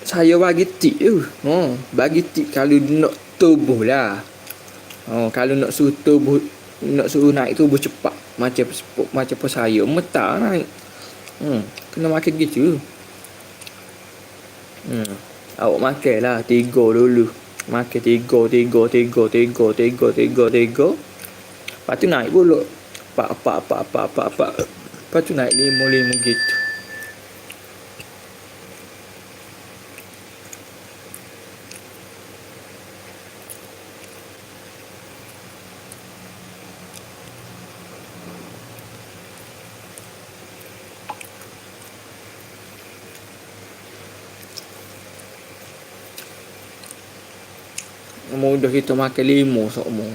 saya bagi tip tu. Bagi tip kalau nak tubuh lah. Kalau nak suruh tubuh, nak suruh naik tubuh cepat macam saya metar naik. Kena makan gitu. Awak makan lah 3 dulu. Makan 3. Lepas tu naik pula 4. Lepas tu naik 5 gitu. Mudah kita makan 5 semua.